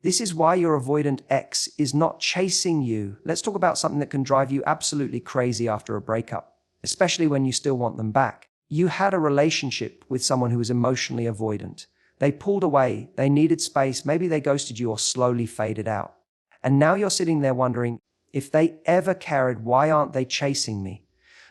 This is why your avoidant ex is not chasing you. Let's talk about something that can drive you absolutely crazy after a breakup, especially when you still want them back. You had a relationship with someone who was emotionally avoidant. They pulled away, they needed space, maybe they ghosted you or slowly faded out. And now you're sitting there wondering, if they ever cared, why aren't they chasing me?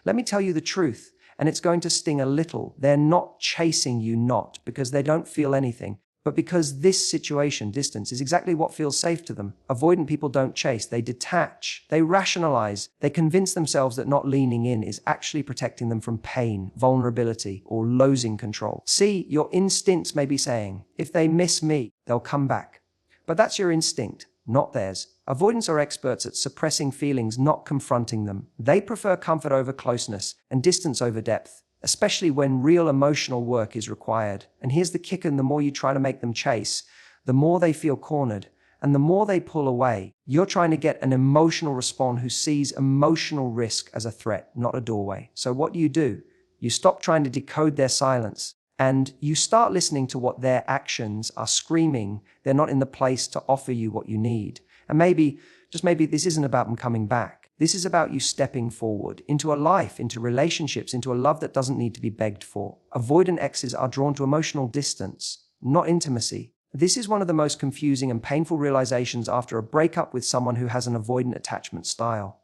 Let me tell you the truth, and it's going to sting a little. They're not chasing you, not because they don't feel anything, but because this situation, distance, is exactly what feels safe to them. Avoidant people don't chase, they detach, they rationalize, they convince themselves that not leaning in is actually protecting them from pain, vulnerability, or losing control. See, your instincts may be saying, if they miss me, they'll come back. But that's your instinct, not theirs. Avoidants are experts at suppressing feelings, not confronting them. They prefer comfort over closeness and distance over depth, especially when real emotional work is required. And here's the kicker: the more you try to make them chase, the more they feel cornered, and the more they pull away. You're trying to get an emotional response who sees emotional risk as a threat, not a doorway. So what do? You stop trying to decode their silence, and you start listening to what their actions are screaming. They're not in the place to offer you what you need. And maybe, just maybe, this isn't about them coming back. This is about you stepping forward into a life, into relationships, into a love that doesn't need to be begged for. Avoidant exes are drawn to emotional distance, not intimacy. This is one of the most confusing and painful realizations after a breakup with someone who has an avoidant attachment style.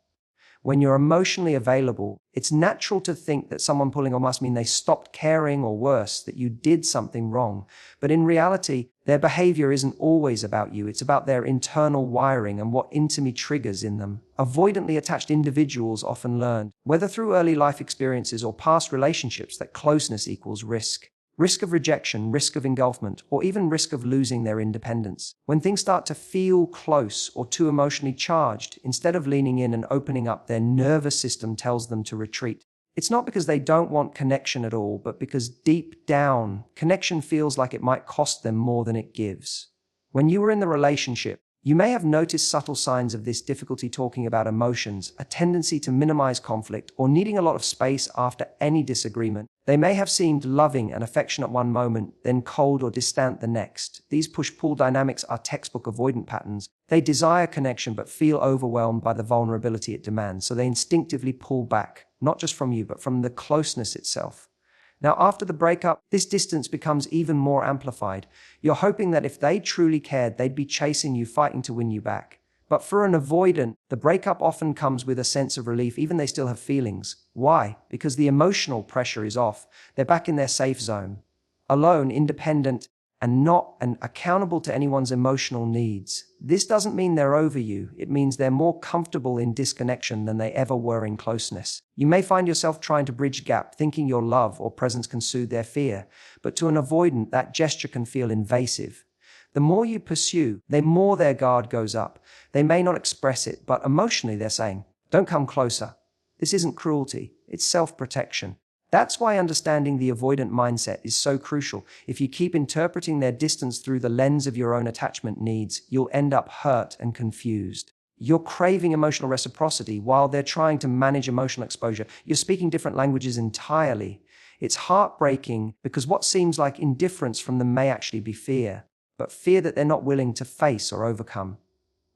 When you're emotionally available, it's natural to think that someone pulling on must mean they stopped caring, or worse, that you did something wrong. But in reality, their behavior isn't always about you. It's about their internal wiring and what intimacy triggers in them. Avoidantly attached individuals often learn, whether through early life experiences or past relationships, that closeness equals risk. Risk of rejection, risk of engulfment, or even risk of losing their independence. When things start to feel close or too emotionally charged, instead of leaning in and opening up, their nervous system tells them to retreat. It's not because they don't want connection at all, but because deep down, connection feels like it might cost them more than it gives. When you were in the relationship, you may have noticed subtle signs of this: difficulty talking about emotions, a tendency to minimize conflict, or needing a lot of space after any disagreement. They may have seemed loving and affectionate one moment, then cold or distant the next. These push-pull dynamics are textbook avoidant patterns. They desire connection but feel overwhelmed by the vulnerability it demands, so they instinctively pull back, not just from you, but from the closeness itself. Now, after the breakup, this distance becomes even more amplified. You're hoping that if they truly cared, they'd be chasing you, fighting to win you back. But for an avoidant, the breakup often comes with a sense of relief, even they still have feelings. Why? Because the emotional pressure is off. They're back in their safe zone, alone, independent, and not accountable to anyone's emotional needs. This doesn't mean they're over you. It means they're more comfortable in disconnection than they ever were in closeness. You may find yourself trying to bridge gap, thinking your love or presence can soothe their fear. But to an avoidant, that gesture can feel invasive. The more you pursue, the more their guard goes up. They may not express it, but emotionally they're saying, don't come closer. This isn't cruelty, it's self-protection. That's why understanding the avoidant mindset is so crucial. If you keep interpreting their distance through the lens of your own attachment needs, you'll end up hurt and confused. You're craving emotional reciprocity while they're trying to manage emotional exposure. You're speaking different languages entirely. It's heartbreaking because what seems like indifference from them may actually be fear, but fear that they're not willing to face or overcome.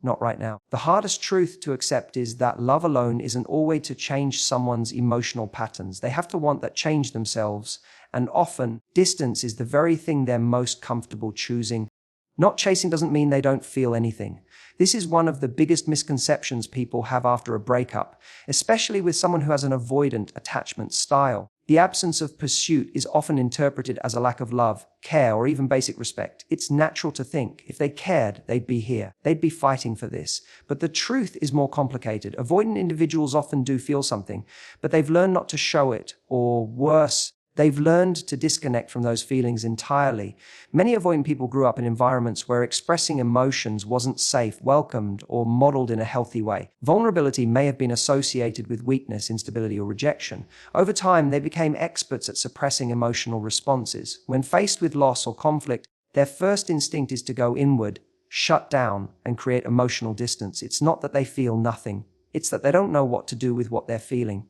Not right now. The hardest truth to accept is that love alone isn't always to change someone's emotional patterns. They have to want that change themselves, and often distance is the very thing they're most comfortable choosing. Not chasing doesn't mean they don't feel anything. This is one of the biggest misconceptions people have after a breakup, especially with someone who has an avoidant attachment style. The absence of pursuit is often interpreted as a lack of love, care, or even basic respect. It's natural to think, if they cared, they'd be here. They'd be fighting for this. But the truth is more complicated. Avoidant individuals often do feel something, but they've learned not to show it, or worse, they've learned to disconnect from those feelings entirely. Many avoidant people grew up in environments where expressing emotions wasn't safe, welcomed, or modeled in a healthy way. Vulnerability may have been associated with weakness, instability, or rejection. Over time, they became experts at suppressing emotional responses. When faced with loss or conflict, their first instinct is to go inward, shut down, and create emotional distance. It's not that they feel nothing. It's that they don't know what to do with what they're feeling.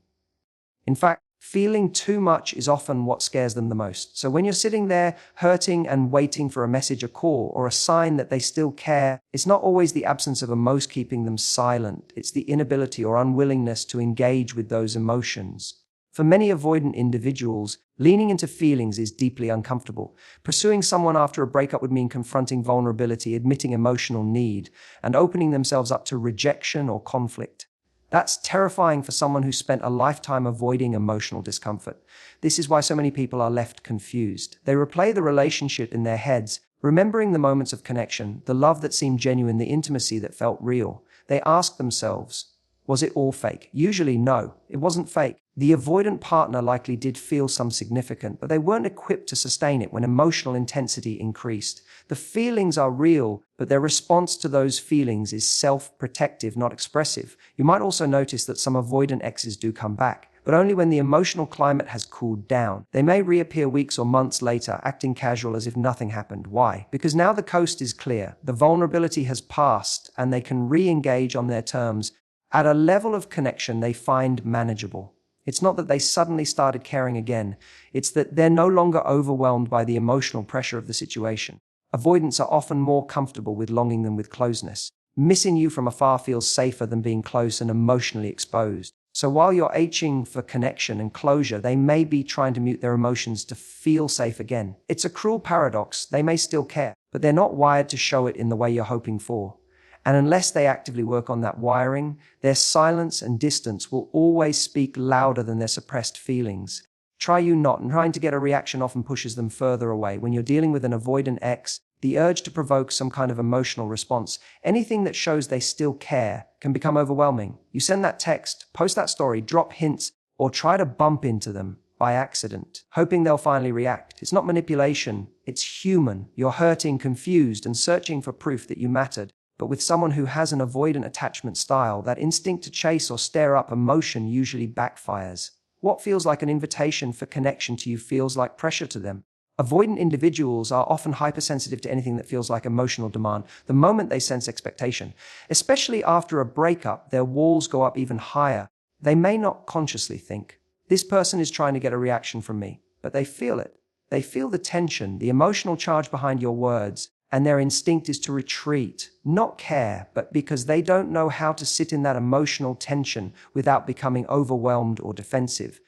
In fact, Feeling too much is often what scares them the most. So when you're sitting there hurting and waiting for a message, a call, or a sign that they still care, it's not always the absence of emotion keeping them silent. It's the inability or unwillingness to engage with those emotions. For many avoidant individuals, leaning into feelings is deeply uncomfortable. Pursuing someone after a breakup would mean confronting vulnerability, admitting emotional need, and opening themselves up to rejection or conflict. That's terrifying for someone who spent a lifetime avoiding emotional discomfort. This is why so many people are left confused. They replay the relationship in their heads, remembering the moments of connection, the love that seemed genuine, the intimacy that felt real. They ask themselves, was it all fake? Usually, no, it wasn't fake. The avoidant partner likely did feel some significant, but they weren't equipped to sustain it when emotional intensity increased. The feelings are real, but their response to those feelings is self-protective, not expressive. You might also notice that some avoidant exes do come back, but only when the emotional climate has cooled down. They may reappear weeks or months later, acting casual as if nothing happened. Why? Because now the coast is clear, the vulnerability has passed, and they can re-engage on their terms at a level of connection they find manageable. It's not that they suddenly started caring again, it's that they're no longer overwhelmed by the emotional pressure of the situation. Avoidants are often more comfortable with longing than with closeness. Missing you from afar feels safer than being close and emotionally exposed. So while you're itching for connection and closure, they may be trying to mute their emotions to feel safe again. It's a cruel paradox. They may still care, but they're not wired to show it in the way you're hoping for. And unless they actively work on that wiring, their silence and distance will always speak louder than their suppressed feelings. Try you not, and trying to get a reaction often pushes them further away. When you're dealing with an avoidant ex, the urge to provoke some kind of emotional response, anything that shows they still care, can become overwhelming. You send that text, post that story, drop hints, or try to bump into them by accident, hoping they'll finally react. It's not manipulation, it's human. You're hurting, confused, and searching for proof that you mattered. But with someone who has an avoidant attachment style, that instinct to chase or stir up emotion usually backfires. What feels like an invitation for connection to you feels like pressure to them. Avoidant individuals are often hypersensitive to anything that feels like emotional demand the moment they sense expectation. Especially after a breakup, their walls go up even higher. They may not consciously think, this person is trying to get a reaction from me, but they feel it. They feel the tension, the emotional charge behind your words, and their instinct is to retreat, not care, but because they don't know how to sit in that emotional tension without becoming overwhelmed or defensive.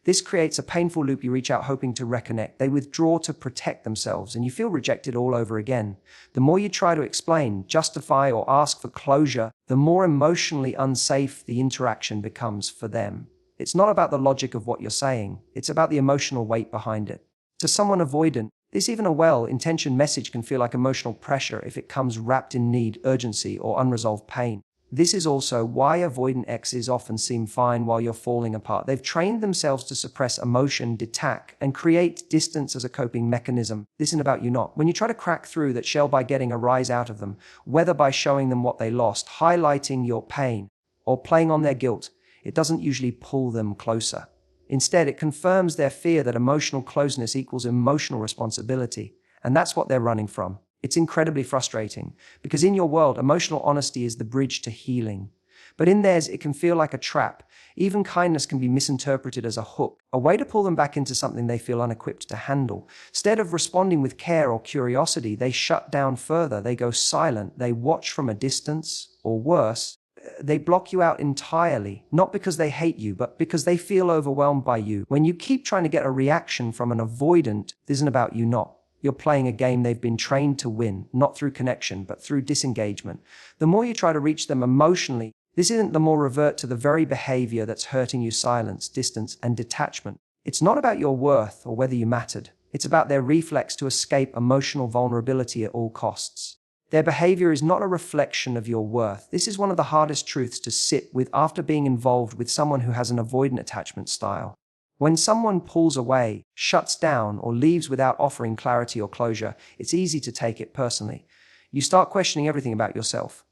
This creates a painful loop. You reach out hoping to reconnect. They withdraw to protect themselves, and you feel rejected all over again. The more you try to explain, justify, or ask for closure, the more emotionally unsafe the interaction becomes for them. It's not about the logic of what you're saying. It's about the emotional weight behind it. To someone avoidant, this even a well-intentioned message can feel like emotional pressure if it comes wrapped in need, urgency, or unresolved pain. This is also why avoidant exes often seem fine while you're falling apart. They've trained themselves to suppress emotion, detach, and create distance as a coping mechanism. This isn't about you not. When you try to crack through that shell by getting a rise out of them, whether by showing them what they lost, highlighting your pain, or playing on their guilt, it doesn't usually pull them closer. Instead, it confirms their fear that emotional closeness equals emotional responsibility, and that's what they're running from. It's incredibly frustrating, because in your world, emotional honesty is the bridge to healing. But in theirs, it can feel like a trap. Even kindness can be misinterpreted as a hook, a way to pull them back into something they feel unequipped to handle. Instead of responding with care or curiosity, they shut down further, they go silent, they watch from a distance, or worse, they block you out entirely, not because they hate you, but because they feel overwhelmed by you. When you keep trying to get a reaction from an avoidant, this isn't about you not. You're playing a game they've been trained to win, not through connection, but through disengagement. The more you try to reach them emotionally, this isn't the more revert to the very behavior that's hurting you: silence, distance, and detachment. It's not about your worth or whether you mattered. It's about their reflex to escape emotional vulnerability at all costs. Their behavior is not a reflection of your worth. This is one of the hardest truths to sit with after being involved with someone who has an avoidant attachment style. When someone pulls away, shuts down, or leaves without offering clarity or closure, it's easy to take it personally. You start questioning everything about yourself.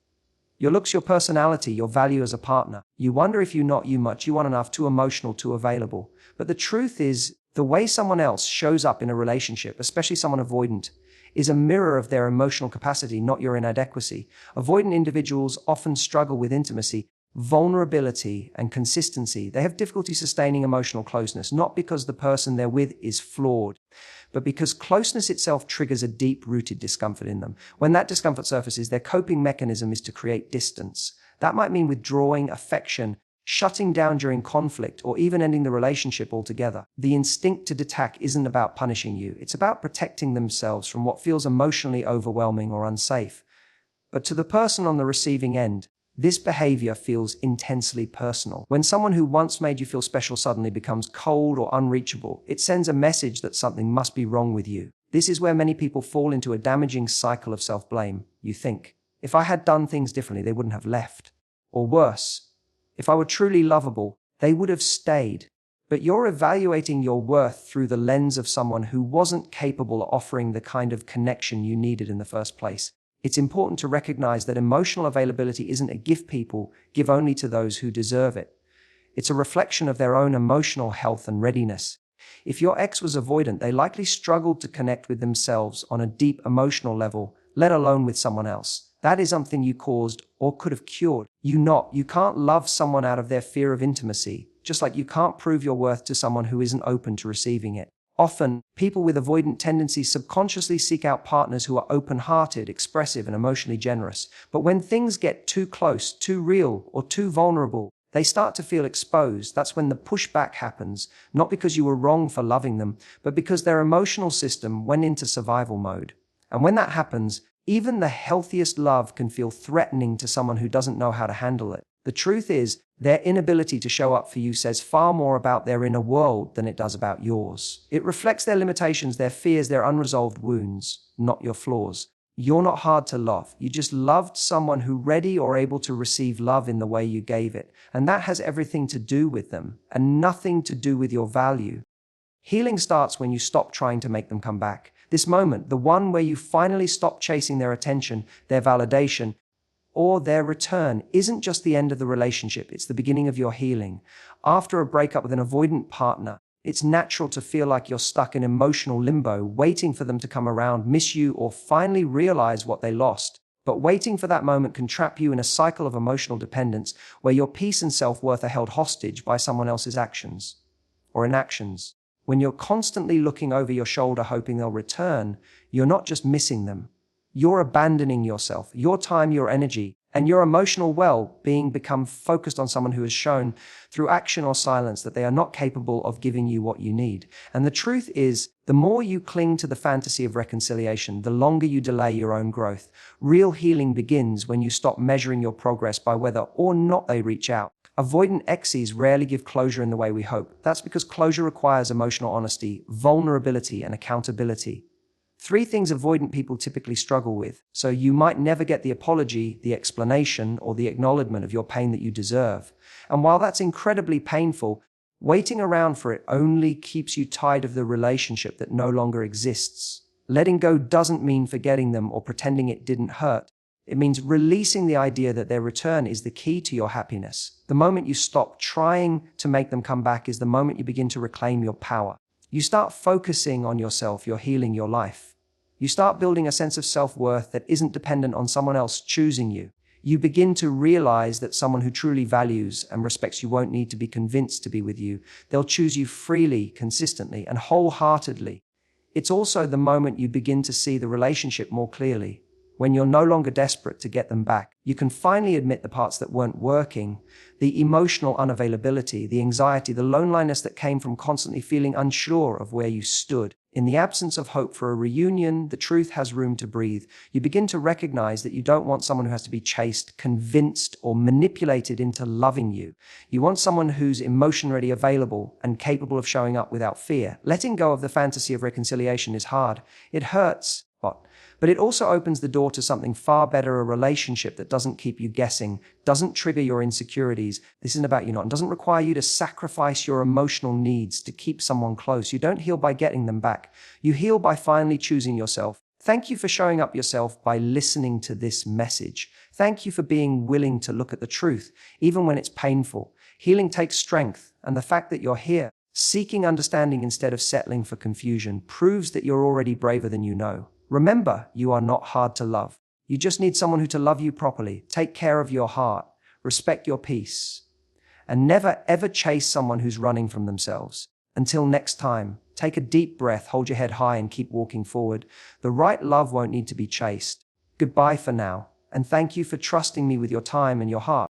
Your looks, your personality, your value as a partner. You wonder if you're not you much, you want enough, too emotional, too available. But the truth is, the way someone else shows up in a relationship, especially someone avoidant, is a mirror of their emotional capacity, not your inadequacy. Avoidant individuals often struggle with intimacy vulnerability, and consistency. They have difficulty sustaining emotional closeness, not because the person they're with is flawed, but because closeness itself triggers a deep-rooted discomfort in them. When that discomfort surfaces, their coping mechanism is to create distance. That might mean withdrawing affection, shutting down during conflict, or even ending the relationship altogether. The instinct to detach isn't about punishing you. It's about protecting themselves from what feels emotionally overwhelming or unsafe. But to the person on the receiving end, this behavior feels intensely personal. When someone who once made you feel special suddenly becomes cold or unreachable, it sends a message that something must be wrong with you. This is where many people fall into a damaging cycle of self-blame. You think, if I had done things differently, they wouldn't have left. Or worse, if I were truly lovable, they would have stayed. But you're evaluating your worth through the lens of someone who wasn't capable of offering the kind of connection you needed in the first place. It's important to recognize that emotional availability isn't a gift people give only to those who deserve it. It's a reflection of their own emotional health and readiness. If your ex was avoidant, they likely struggled to connect with themselves on a deep emotional level, let alone with someone else. That is something you caused or could have cured. You can't love someone out of their fear of intimacy, just like you can't prove your worth to someone who isn't open to receiving it. Often, people with avoidant tendencies subconsciously seek out partners who are open-hearted, expressive, and emotionally generous. But when things get too close, too real, or too vulnerable, they start to feel exposed. That's when the pushback happens, not because you were wrong for loving them, but because their emotional system went into survival mode. And when that happens, even the healthiest love can feel threatening to someone who doesn't know how to handle it. The truth is, their inability to show up for you says far more about their inner world than it does about yours. It reflects their limitations, their fears, their unresolved wounds, not your flaws. You're not hard to love. You just loved someone who ready or able to receive love in the way you gave it. And that has everything to do with them and nothing to do with your value. Healing starts when you stop trying to make them come back. This moment, the one where you finally stop chasing their attention, their validation, or their return, isn't just the end of the relationship, it's the beginning of your healing. After a breakup with an avoidant partner, it's natural to feel like you're stuck in emotional limbo, waiting for them to come around, miss you, or finally realize what they lost. But waiting for that moment can trap you in a cycle of emotional dependence where your peace and self-worth are held hostage by someone else's actions or inactions. When you're constantly looking over your shoulder hoping they'll return, you're not just missing them. You're abandoning yourself, your time, your energy, and your emotional well-being become focused on someone who has shown through action or silence that they are not capable of giving you what you need. And the truth is, the more you cling to the fantasy of reconciliation, the longer you delay your own growth. Real healing begins when you stop measuring your progress by whether or not they reach out. Avoidant exes rarely give closure in the way we hope. That's because closure requires emotional honesty, vulnerability, and accountability. 3 things avoidant people typically struggle with, so you might never get the apology, the explanation, or the acknowledgement of your pain that you deserve. And while that's incredibly painful, waiting around for it only keeps you tied of the relationship that no longer exists. Letting go doesn't mean forgetting them or pretending it didn't hurt. It means releasing the idea that their return is the key to your happiness. The moment you stop trying to make them come back is the moment you begin to reclaim your power. You start focusing on yourself, your healing, your life. You start building a sense of self-worth that isn't dependent on someone else choosing you. You begin to realize that someone who truly values and respects you won't need to be convinced to be with you. They'll choose you freely, consistently, and wholeheartedly. It's also the moment you begin to see the relationship more clearly. When you're no longer desperate to get them back, you can finally admit the parts that weren't working, the emotional unavailability, the anxiety, the loneliness that came from constantly feeling unsure of where you stood. In the absence of hope for a reunion, the truth has room to breathe. You begin to recognize that you don't want someone who has to be chased, convinced, or manipulated into loving you. You want someone who's emotionally available and capable of showing up without fear. Letting go of the fantasy of reconciliation is hard. It hurts, but it also opens the door to something far better, a relationship that doesn't keep you guessing, doesn't trigger your insecurities. This isn't about you not, and doesn't require you to sacrifice your emotional needs to keep someone close. You don't heal by getting them back. You heal by finally choosing yourself. Thank you for showing up yourself by listening to this message. Thank you for being willing to look at the truth, even when it's painful. Healing takes strength, and the fact that you're here, seeking understanding instead of settling for confusion, proves that you're already braver than you know. Remember, you are not hard to love. You just need someone who to love you properly, take care of your heart, respect your peace, and never ever chase someone who's running from themselves. Until next time, take a deep breath, hold your head high, and keep walking forward. The right love won't need to be chased. Goodbye for now, and thank you for trusting me with your time and your heart.